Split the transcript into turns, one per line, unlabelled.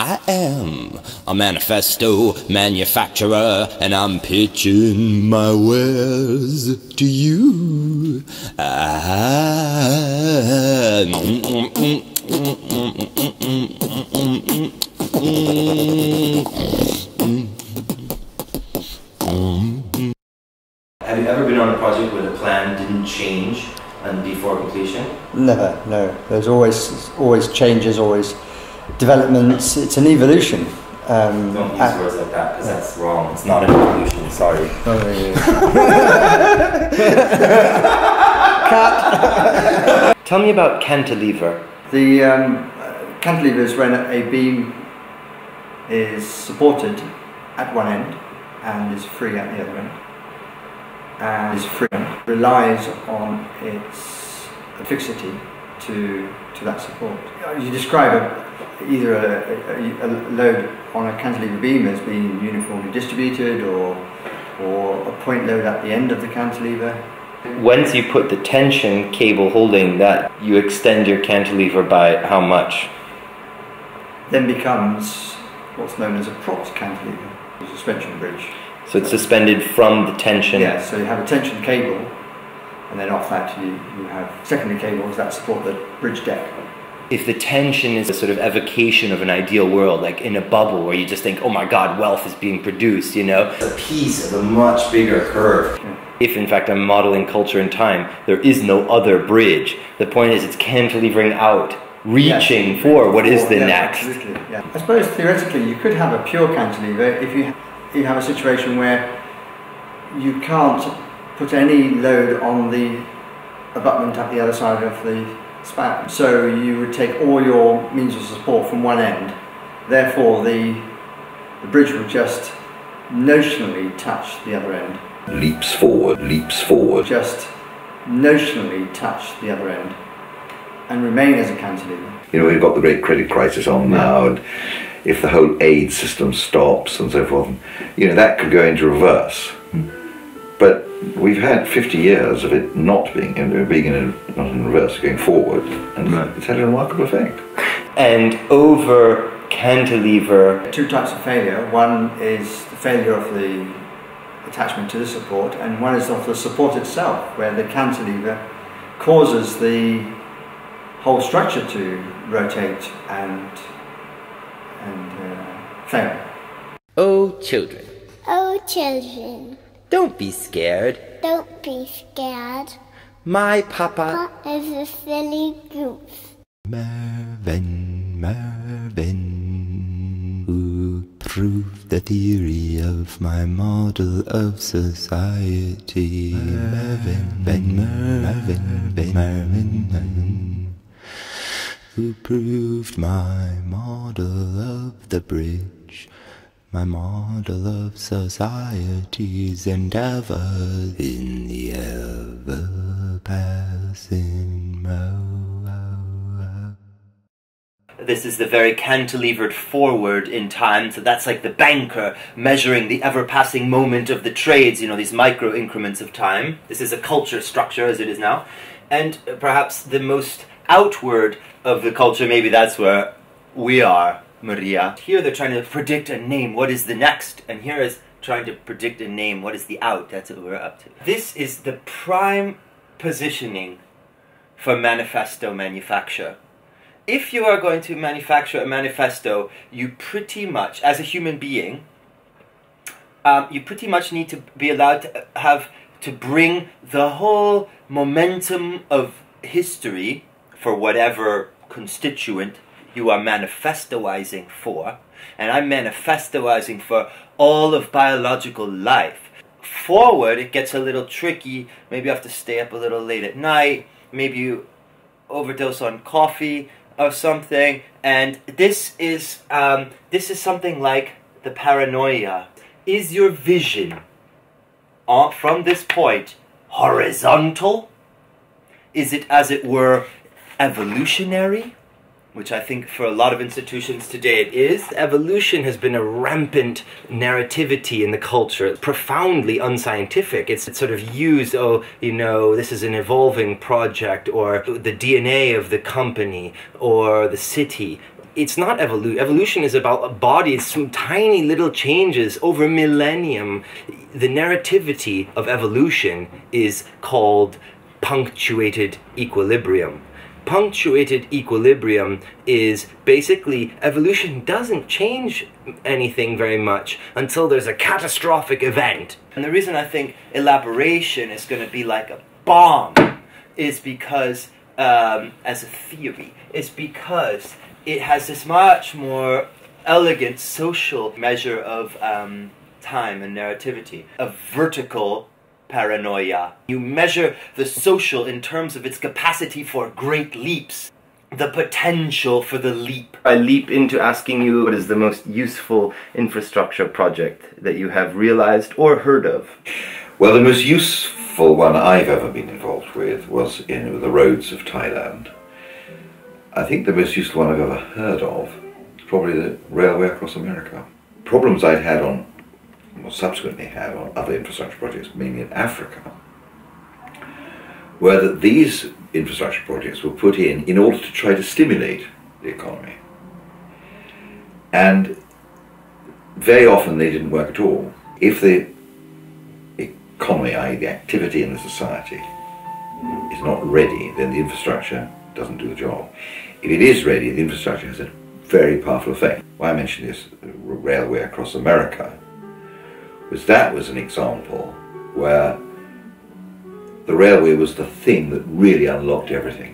I am a manifesto manufacturer, and I'm pitching my wares to you.
Have you ever been on a project where the plan didn't change and before completion?
Never, no. There's always changes, always developments. It's an evolution.
Don't use words like that because that's wrong. It's not an evolution, sorry.
Cut!
Tell me about cantilever.
The cantilever is when a beam is supported at one end and is free at the other end. And is free, relies on its fixity to that support. You describe either a load on a cantilever beam as being uniformly distributed, or a point load at the end of the cantilever.
Once you put the tension cable holding that, you extend your cantilever by how much?
Then becomes what's known as a propped cantilever, a suspension bridge.
So it's suspended from the tension?
Yeah, so you have a tension cable, and then off that you have secondary cables that support the bridge deck.
If the tension is a sort of evocation of an ideal world, like in a bubble where you just think, oh my god, wealth is being produced, you know? It's a piece of a much bigger curve. Yeah. If in fact I'm modeling culture and time, there is no other bridge. The point is it's cantilevering out, reaching for what is the next.
Absolutely, yeah. I suppose theoretically you could have a pure cantilever if you have a situation where you can't put any load on the abutment at the other side of the span. So you would take all your means of support from one end, therefore the bridge would just notionally touch the other end.
Leaps forward,
just notionally touch the other end and remain as a cantilever.
You know, we've got the great credit crisis on now, and if the whole aid system stops and so forth, you know, that could go into reverse. But we've had 50 years of it not being not in reverse, going forward, and it's had a remarkable effect.
And over cantilever,
two types of failure. One is the failure of the attachment to the support, and one is of the support itself, where the cantilever causes the whole structure to rotate and fail.
Oh, children.
Oh, children.
Don't be scared.
Don't be scared.
My papa
is a silly goose.
Mervyn, who proved the theory of my model of society. Mervyn, who proved my model of the bridge, my model of society's endeavors in the ever-passing
This is the very cantilevered forward in time, so that's like the banker measuring the ever-passing moment of the trades, you know, these micro increments of time. This is a culture structure as it is now. And perhaps the most outward of the culture, maybe that's where we are, Maria. Here they're trying to predict a name, what is the next? And here is trying to predict a name, what is the out? That's what we're up to. This is the prime positioning for manifesto manufacture. If you are going to manufacture a manifesto, you pretty much, as a human being, you pretty much need to be allowed to bring the whole momentum of history for whatever constituent you are manifestoizing for, and I'm manifestoizing for all of biological life. Forward, it gets a little tricky. Maybe you have to stay up a little late at night, maybe you overdose on coffee or something, and this is something like the paranoia. Is your vision from this point horizontal? Is it, as it were, evolutionary? Which I think for a lot of institutions today it is. Evolution has been a rampant narrativity in the culture, profoundly unscientific. It's sort of used, oh, you know, this is an evolving project, or the DNA of the company, or the city.
it's not evolution. Evolution is about bodies, some tiny little changes over millennium. The narrativity of evolution is called punctuated equilibrium. Punctuated equilibrium is basically evolution doesn't change anything very much until there's a catastrophic event.
And the reason I think elaboration is going to be like a bomb is because, as a theory, is because it has this much more elegant social measure of time and narrativity, a vertical paranoia. You measure the social in terms of its capacity for great leaps, the potential for the leap.
I leap into asking you, what is the most useful infrastructure project that you have realized or heard of?
Well, the most useful one I've ever been involved with was in the roads of Thailand. I think the most useful one I've ever heard of is probably the railway across America. Problems I'd had on, or subsequently had on other infrastructure projects, mainly in Africa, were that these infrastructure projects were put in order to try to stimulate the economy. And very often they didn't work at all. If the economy, i.e. the activity in the society, is not ready, then the infrastructure doesn't do the job. If it is ready, the infrastructure has a very powerful effect. Why I mentioned this railway across America was that was an example where the railway was the thing that really unlocked everything.